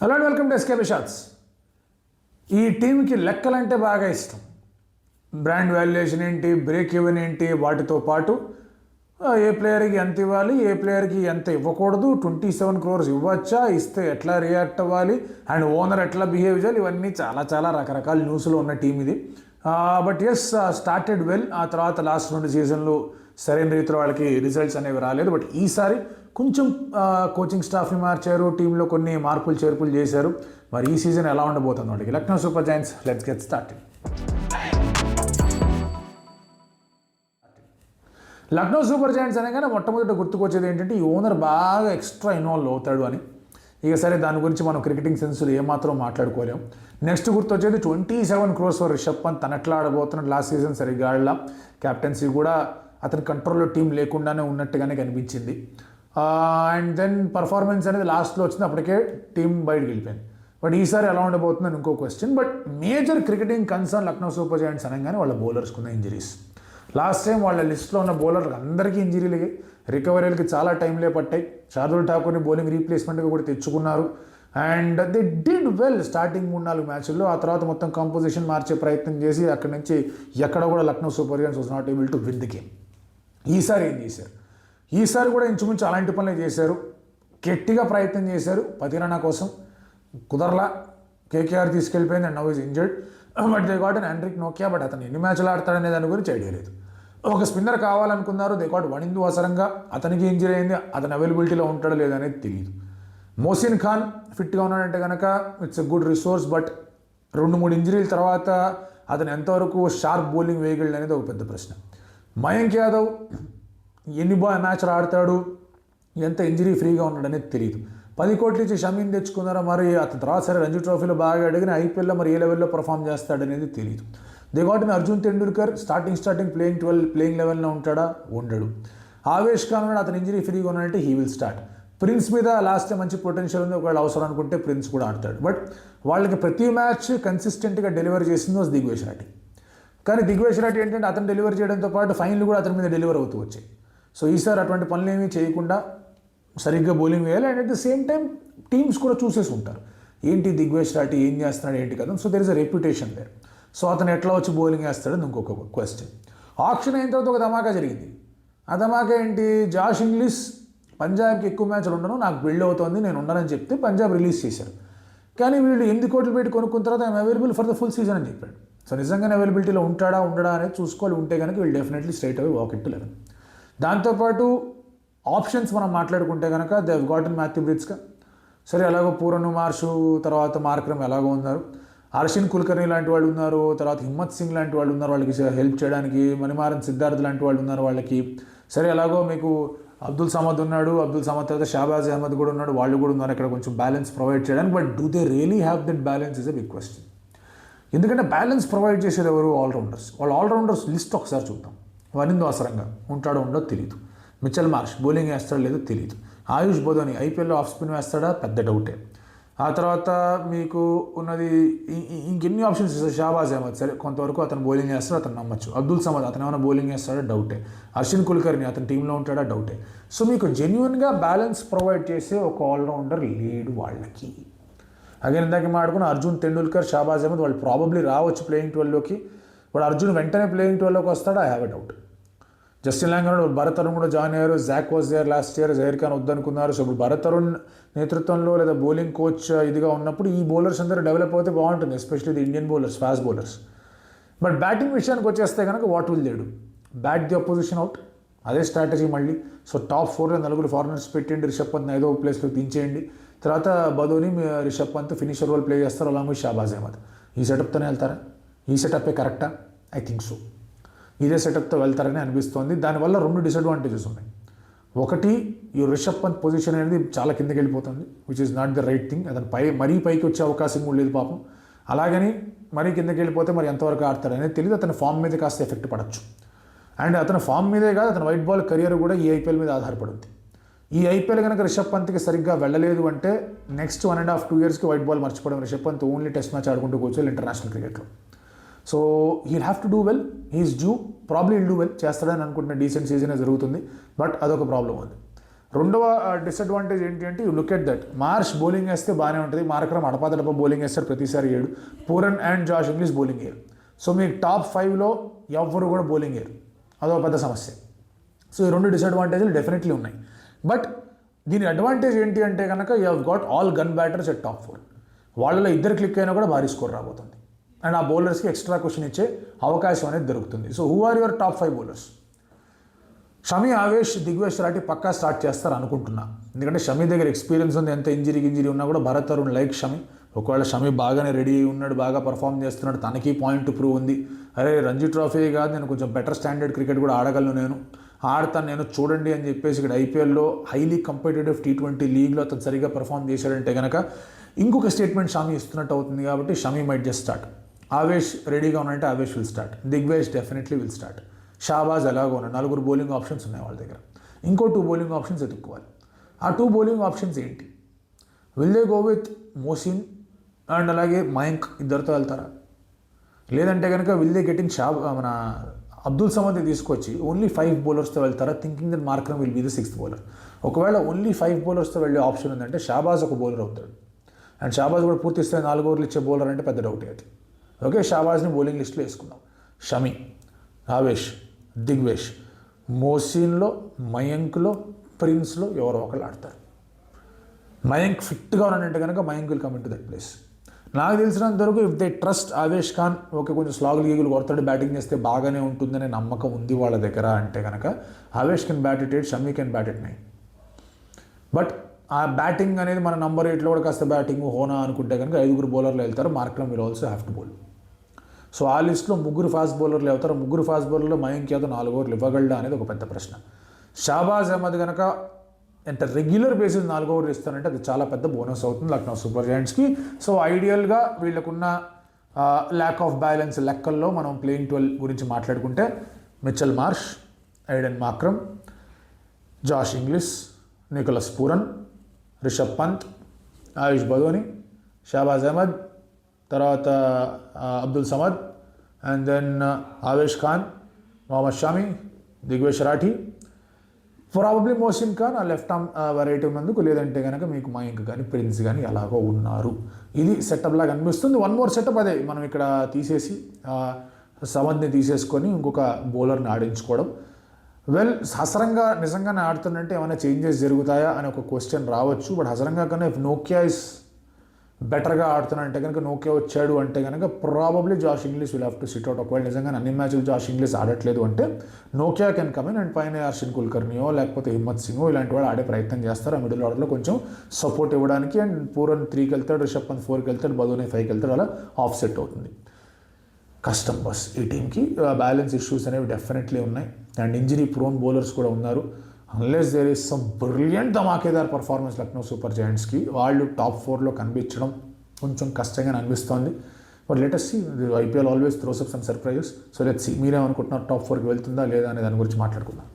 Hello and welcome to SKP shots. ఈ టీంకి లెక్కలంటే బాగా ఇష్టం. బ్రాండ్ వాల్యుయేషన్ ఏంటి, బ్రేక్ ఈవెన్ ఏంటి, వాటితో పాటు ఏ ప్లేయర్కి ఎంత ఇవ్వాలి, ఏ ప్లేయర్కి ఎంత ఇవ్వకూడదు, 27 crores ఇవ్వచ్చా, ఇస్తే ఎట్లా రియాక్ట్ అవ్వాలి, అండ్ ఓనర్ ఎట్లా బిహేవ్ చేయాలి, ఇవన్నీ చాలా చాలా రకరకాల న్యూస్లో ఉన్న టీం ఇది. But yes, started well. ఆ తర్వాత లాస్ట్ 2 సీజన్లు సరైన రీతిలో వాళ్ళకి రిజల్ట్స్ అనేవి రాలేదు. బట్ ఈసారి కొంచెం కోచింగ్ స్టాఫ్ని మార్చారు, టీంలో కొన్ని మార్పులు చేర్పులు చేశారు. మరి ఈ సీజన్ ఎలా ఉండబోతుంది వాళ్ళకి? Lucknow super Giants, let's get started. Lucknow super Giants అనగానే మొట్టమొదటి గుర్తుకొచ్చేది ఏంటంటే ఈ ఓనర్ బాగా ఎక్స్ట్రా ఇన్వాల్వ్ అవుతాడు అని. ఇక సరే, దాని గురించి మనం క్రికెటింగ్ సెన్స్లో ఏమాత్రం మాట్లాడుకోలేము. నెక్స్ట్ గుర్తొచ్చేది 27 crores ఫర్ రిషబ్ పంత్. తను ఎట్లా ఆడబోతున్నాడు, లాస్ట్ సీజన్ సరిగ్గా ఆడలా, క్యాప్టెన్సీ కూడా అతని కంట్రోల్లో టీం లేకుండానే ఉన్నట్టుగానే కనిపించింది. అండ్ దెన్ పర్ఫార్మెన్స్ అనేది లాస్ట్లో వచ్చింది, అప్పటికే టీం బయటకు వెళ్ళిపోయింది. బట్ ఈసారి ఎలా ఉండబోతుందని ఇంకో question. But major cricketing concern Lucknow super Giants అనగానే వాళ్ళ బౌలర్స్కున్న ఇంజరీస్. లాస్ట్ టైం వాళ్ళ లిస్ట్లో ఉన్న బౌలర్ అందరికీ ఇంజరీలు, రికవరీలకి చాలా టైంలే పట్టాయి. శార్దుల్ ఠాకూర్ని బౌలింగ్ రీప్లేస్మెంట్గా కూడా తెచ్చుకున్నారు. And they did well starting 3-4 మ్యాచ్ల్లో. ఆ తర్వాత మొత్తం కంపోజిషన్ మార్చే ప్రయత్నం చేసి అక్కడి నుంచి ఎక్కడ కూడా Lucknow super Giants was not able to win the game. ఈసారి ఏం చేశారు? ఈసారి కూడా ఇంచుమించు అలాంటి పనులే చేశారు. గట్టిగా ప్రయత్నం చేశారు 10 రన్ కోసం, కుదరలా. కేకేఆర్ తీసుకెళ్ళిపోయింది and now is injured. But they got Anrich నోకియా. బట్ అతను ఎన్ని మ్యాచ్లు ఆడతాడనే దాని గురించి ఐడియా లేదు. ఒక స్పిన్నర్ కావాలనుకున్నారు, దే గాట్ వనిందు అవసరంగా. అతనికి ఇంజరీ అయింది, అతను అవైలబిలిటీలో ఉంటాడో లేదనేది తెలియదు. మోసిన్ ఖాన్ ఫిట్గా ఉన్నాడంటే కనుక it's a good resource. But 2-3 ఇంజరీల తర్వాత అతను ఎంతవరకు షార్ప్ బౌలింగ్ వేయగలడు అనేది ఒక పెద్ద ప్రశ్న. మయాంక్ యాదవ్ ఎన్ని మ్యాచ్లు ఆడతాడు, ఎంత ఇంజరీ ఫ్రీగా ఉన్నాడు అనేది తెలియదు. 10 కోట్లు ఇచ్చి షమీని తెచ్చుకున్నారా, మరి అతని తర్వాత సరే రంజీ ట్రోఫీలో బాగా అడిగిన ఐపీఎల్లో మరి ఏ లెవెల్లో పర్ఫామ్ చేస్తాడనేది తెలియదు. They got in Arjun Tendulkar, starting playing లెవెల్లో ఉంటాడా, ఉండడు. ఆవేష్ ఖాన్ ఉన్నాడు, అతను ఇంజరీ ఫ్రీగా ఉన్నాడంటే హీ విల్ స్టార్ట్. ప్రిన్స్ మీద లాస్ట్ మంచి పొటెన్షియల్ ఉంది, ఒకవేళ అవసరం అనుకుంటే ప్రిన్స్ కూడా ఆడతాడు. బట్ వాళ్ళకి ప్రతి మ్యాచ్ కన్సిస్టెంట్గా డెలివర్ చేసింది వాజ్ దిగ్వేష్ రాటి. కానీ దిగ్వేష్ రాటి ఏంటంటే అతను డెలివర్ చేయడంతో పాటు ఫైనల్ కూడా అతని మీద డెలివర్ అవుతూ వచ్చాయి. సో ఈసారి అటువంటి పనులు ఏమీ చేయకుండా సరిగ్గా బౌలింగ్ వేయాలి. And at the same time teams కూడా చూసేసి ఉంటారు, ఏంటి దిగ్వేష్ రాటి ఏం చేస్తున్నాడు ఏంటి కదా. So there is a reputation there. So అతను ఎట్లా వచ్చి బౌలింగ్ వేస్తాడని ఇంకొక క్వశ్చన్. ఆప్షన్ అయిన తర్వాత ఒక ధమాకా జరిగింది. ఆ ధమాకా ఏంటి? జాష్ ఇంగ్లీష్ పంజాబ్కి ఎక్కువ మ్యాచ్లు ఉండను, నాకు బిల్డ్ అవుతుంది, నేను ఉండనని చెప్తే పంజాబ్ రిలీజ్ చేశారు. కానీ వీళ్ళు 8 కోట్లు పెట్టి కొనుక్కున్న తర్వాత I'm available for the full season అని చెప్పాడు. సో నిజంగానే అవైలబిలిటీలో ఉంటాడా ఉండడా అనేది చూసుకోవాలి. ఉంటే కనుక వీళ్ళు definitely straight away walk it 11. దాంతోపాటు ఆప్షన్స్ మనం మాట్లాడుకుంటే కనుక దే హవ్ గాటన్ మాథ్యూ బ్రిడ్స్గా, సరే ఎలాగో పూరను మార్షు, తర్వాత మార్క్రమ్ ఎలాగో ఉన్నారు, హర్షిన్ కుల్కర్ని లాంటి వాళ్ళు ఉన్నారు, తర్వాత హిమ్మత్ సింగ్ లాంటి వాళ్ళు ఉన్నారు వాళ్ళకి హెల్ప్ చేయడానికి, మణిమారన్ సిద్ధార్థ్ లాంటి వాళ్ళు ఉన్నారు వాళ్ళకి. సరే ఎలాగో మీకు అబ్దుల్ సమద్ ఉన్నాడు, అబ్దుల్ సమద్ తర్వాత షాబాజ్ అహ్మద్ కూడా ఉన్నాడు, వాళ్ళు కూడా ఉన్నారు ఇక్కడ కొంచెం బ్యాలెన్స్ ప్రొవైడ్ చేయడానికి. But do they really have that balance is a big question. ఎందుకంటే బ్యాలెన్స్ ప్రొవైడ్ చేసేది ఎవరు? ఆల్రౌండర్స్. వాళ్ళ ఆల్రౌండర్స్ లిస్ట్ ఒకసారి చూద్దాం. వనిందు అవసరంగా ఉంటాడో ఉండో తెలియదు. మిచెల్ మార్ష్ బౌలింగ్ వేస్తాడో లేదో తెలియదు. ఆయుష్ బోధోని ఐపీఎల్లో ఆఫ్ స్పిన్ వేస్తాడా, పెద్ద డౌటే. ఆ తర్వాత మీకు ఉన్నది ఇంకెన్ని ఆప్షన్స్ ఇస్తారు? షాబాజ్ అహ్మద్, సరే కొంతవరకు అతను బౌలింగ్ వేస్తాడో అతను నమ్మచ్చు. అబ్దుల్ సమద్ అతను ఏమైనా బౌలింగ్ వేస్తాడో డౌటే. హర్షిన్ కుల్కర్ని అతని టీంలో ఉంటాడా డౌటే. సో మీకు జెన్యున్గా బ్యాలెన్స్ ప్రొవైడ్ చేసే ఒక ఆల్రౌండర్ లేడు వాళ్ళకి. అగైన్ ఇందాక మాట్లాడుకున్న అర్జున్ తెండూల్కర్, షాబాజ్ అహ్మద్ వాళ్ళు ప్రాబబ్లీ రావచ్చు ప్లేయింగ్ 12లోకి. వాడు అర్జున్ వెంటనే ప్లేయింగ్ 12లోకి వస్తాడా, I have a doubt. Justin Langer, Bharat Arun కూడా జాయిన్ అయ్యారు. Zak was there last year, Zaheer Khan వద్దనుకున్నారు. సో ఇప్పుడు భరత్ అరుణ్ నేతృత్వంలో లేదా బౌలింగ్ కోచ్ ఇదిగా ఉన్నప్పుడు ఈ బౌలర్స్ అందరూ డెవలప్ అవుతే బాగుంటుంది, especially the Indian bowlers, fast bowlers. But batting విషయానికి వచ్చేస్తే కనుక what will they do? Bat the opposition out, అదే స్ట్రాటజీ మళ్ళీ. సో టాప్ 4లో 4 ఫారినర్స్ పెట్టండి, రిషబ్ పంత్ 5వ ప్లేస్లో దించేయండి. తర్వాత Badoni, Rishabh Pant finisher role play చేస్తారు అలాంగ్ విత్ షాబాజ్ అహ్మద్. ఈ సెటప్తోనే వెళ్తారా? ఈ సెటప్పే కరెక్టా? I think so. ఇదే సెటప్తో వెళ్తారని అనిపిస్తోంది. దానివల్ల 2 డిసడ్వాంటేజెస్ ఉన్నాయి. ఒకటి, ఈ రిషబ్ పంత్ పొజిషన్ అనేది చాలా కిందకి వెళ్ళిపోతుంది, which is not the right thing. అతను మరీ పైకి వచ్చే అవకాశం కూడా లేదు పాపం. అలాగని మరీ కిందకి వెళ్ళిపోతే మరి ఎంతవరకు ఆడతాడు అనేది తెలియదు. అతని ఫామ్ మీద కాస్త ఎఫెక్ట్ పడవచ్చు. అండ్ అతని ఫామ్ మీదే కాదు, అతని వైట్ బాల్ కెరియర్ కూడా ఈ ఐపీఎల్ మీద ఆధారపడుతుంది. ఈ ఐపీఎల్ కనుక రిషబ్ పంత్కి సరిగ్గా వెళ్ళలేదు అంటే నెక్స్ట్ 1.5-2 ఇయర్స్కి వైట్ బాల్ మర్చిపోవడం. Rishabh Pant only test match ఆడుకుంటూ కూర్చోవాలి ఇంటర్నేషనల్ క్రికెట్లో. So he'll have to do well, he is due, probably will do well, చేస్తాడని అనుకుంటున్న డీసెంట్ సీజనే జరుగుతుంది. బట్ అదొక ప్రాబ్లం ఉంది. రెండవ డిసడ్వాంటేజ్ ఏంటి అంటే you look at that. Marsh bowling వేస్తే బాగానే ఉంటుంది, మార్కరం అడపాదడప బౌలింగ్ వేస్తారు ప్రతిసారి 7, Pooran and Josh English bowling వేయరు. సో మీకు టాప్ 5లో ఎవ్వరు కూడా బౌలింగ్ వేయరు, అదొక పెద్ద సమస్య. సో ఈ 2 డిసడ్వాంటేజ్లు డెఫినెట్లీ ఉన్నాయి. బట్ దీని అడ్వాంటేజ్ ఏంటి అంటే కనుక you have got all gun batters at top 4. వాళ్ళలో ఇద్దరు క్లిక్ అయినా కూడా భారీ స్కోర్ రాబోతుంది. అండ్ ఆ బౌలర్స్కి ఎక్స్ట్రా క్వశ్చన్ ఇచ్చే అవకాశం అనేది దొరుకుతుంది. So who are your top 5 bowlers? Shami, Avesh, Digvesh Rathi పక్కా స్టార్ట్ చేస్తారు అనుకుంటున్నా. ఎందుకంటే షమి దగ్గర ఎక్స్పీరియన్స్ ఉంది, ఎంత ఇంజరీ ఉన్నా కూడా భరత్ అరుణ్ లైక్ షమి. ఒకవేళ షమి బాగానే రెడీ అయి ఉన్నాడు, బాగా పర్ఫామ్ చేస్తున్నాడు, తనకి పాయింట్ ప్రూవ్ ఉంది. అరే రంజీ ట్రోఫీ కాదు, నేను కొంచెం బెటర్ స్టాండర్డ్ క్రికెట్ కూడా ఆడగలను, నేను ఆడతాను నేను చూడండి అని చెప్పేసి ఇక్కడ ఐపీఎల్లో హైలీ కంపిటేటివ్ T20 లీగ్లో అతను సరిగా పర్ఫామ్ చేశాడంటే కనుక ఇంకొక స్టేట్మెంట్ షమి ఇస్తున్నట్టు అవుతుంది. కాబట్టి Shami might just start. Avesh రెడీగా ఉన్నాయంటే Avesh will start. Digvesh definitely will start. Shahbaz అలాగో ఉన్నాయి, 4 బౌలింగ్ ఆప్షన్స్ ఉన్నాయి వాళ్ళ దగ్గర. ఇంకో 2 బౌలింగ్ ఆప్షన్స్ ఎత్తుక్కోవాలి. ఆ 2 బౌలింగ్ ఆప్షన్స్ ఏంటి? Will they go with Mohsin and అలాగే మయాంక్ ఇద్దరితో వెళ్తారా? లేదంటే కనుక విల్ దే గెటింగ్ మన అబ్దుల్ సమద్ తీసుకొచ్చి ఓన్లీ 5 బౌలర్స్తో వెళ్తారా, thinking that Markram will be the 6th bowler? ఒకవేళ ఓన్లీ 5 బౌలర్స్తో వెళ్ళే ఆప్షన్ ఉందంటే షాబాజ్ ఒక బౌలర్ అవుతాడు. అండ్ షాబాజ్ కూడా పూర్తి స్థాయి 4 ఓవర్లు ఇచ్చే బౌలర్ అంటే పెద్ద డౌట్ అది. ఓకే, షాబాజ్ని బౌలింగ్ లిస్ట్లో వేసుకుందాం. షమి, ఆవేష్, దిగ్వేష్, మోసిన్లో, మయాంక్లో, ప్రిన్స్లో ఎవరో ఒకళ్ళు ఆడతారు. మయాంక్ ఫిట్గా ఉన్నాడంటే కనుక Mayank will come in to that place. నాకు తెలిసినంత వరకు if they trust Avesh Khan, okay కొంచెం స్లాగులు గీగులు కొడతాడు, బ్యాటింగ్ చేస్తే బాగానే ఉంటుందనే నమ్మకం ఉంది వాళ్ళ దగ్గర అంటే కనుక Avesh can bat it 8, Shami can bat it 9. But ఆ బ్యాటింగ్ అనేది మన నంబర్ 8లో కూడా కాస్త బ్యాటింగ్ హోనా అనుకుంటే కనుక 5 బౌలర్లు వెళ్తారు. Markram will also have to bowl. So ఆ లిస్ట్లో 3 ఫాస్ట్ బౌలర్లు అవుతారు. 3 ఫాస్ట్ బౌలర్లో మయాంక్ యాదవ్ 4 ఓవర్లు ఇవ్వగలడా అనేది ఒక పెద్ద ప్రశ్న. షాబాజ్ అహ్మద్ కనుక ఎంత రెగ్యులర్ బేసిస్ 4 ఓవర్లు ఇస్తారంటే అది చాలా పెద్ద బోనస్ అవుతుంది లక్నో సూపర్ జైంట్స్కి. సో ఐడియల్గా వీళ్ళకున్న ల్యాక్ ఆఫ్ బ్యాలెన్స్ లెక్కల్లో మనం ప్లేయింగ్ 12 గురించి మాట్లాడుకుంటే Mitchell Marsh, Aiden Markram, Josh Inglis, Nicholas Pooran, Rishabh Pant, Ayush Badoni, Shahbaz Ahmed, తర్వాత Abdul Samad, and then Avesh Khan, Mohammed Shami, Digvesh Rathi, probably Mohsin Khan ఆ లెఫ్ట్ ఆర్మ్ వెరైటీ ఉన్నందుకు. లేదంటే కనుక మీకు మయాంక్ కానీ ప్రిన్స్ కానీ అలాగో ఉన్నారు. ఇది సెటప్ లాగా అనిపిస్తుంది. 1 మోర్ సెటప్ అదే, మనం ఇక్కడ తీసేసి సమద్ని తీసేసుకొని ఇంకొక బౌలర్ని ఆడించుకోవడం. వెల్ హసరంగా నిజంగానే ఆడుతుందంటే ఏమైనా చేంజెస్ జరుగుతాయా అని ఒక క్వశ్చన్ రావచ్చు. బట్ హసరంగా కన్నా ఇఫ్ నోకియా ఇస్ బెటర్గా ఆడుతున్నాడంటే కనుక, నోకియా వచ్చాడు అంటే కనుక probably Josh Inglis will have to SIT out. ఒకవేళ నిజంగా అన్ని మ్యాచ్లు జాష్ ఇంగ్లీష్ ఆడట్లేదు అంటే Nokia can come in and పైన హర్షిన్ కుల్కర్నియో లేకపోతే హిమ్మత్ సింగో ఇలాంటి వాళ్ళు ఆడే ప్రయత్నం చేస్తారు. ఆ మిడిల్ ఆర్డర్లో కొంచెం సపోర్ట్ ఇవ్వడానికి. అండ్ పూరన్ 3కి వెళ్తాడు, రిషబ్ పంత్ 4కి వెళ్తాడు, బదోని 5కి వెళ్తాడు, అలా ఆఫ్ సెట్ అవుతుంది. కష్టం బస్ ఈ టీంకి. బ్యాలెన్స్ ఇష్యూస్ అనేవి డెఫినెట్లీ ఉన్నాయి. అండ్ ఇంజరీ ప్రోన్ బౌలర్స్ కూడా ఉన్నారు. Unless there is some brilliant ధమాకేదార్ పర్ఫార్మెన్స్ లక్నో సూపర్ జైంట్స్కి, వాళ్ళు టాప్ 4లో కనిపించడం కొంచెం కష్టంగా అనిపిస్తోంది. But let us see, IPL always throws up some surprises. So let's see, మీరేమనుకుంటున్నారు టాప్ 4కి వెళ్తుందా లేదా అనే దాని గురించి మాట్లాడుకుందాం.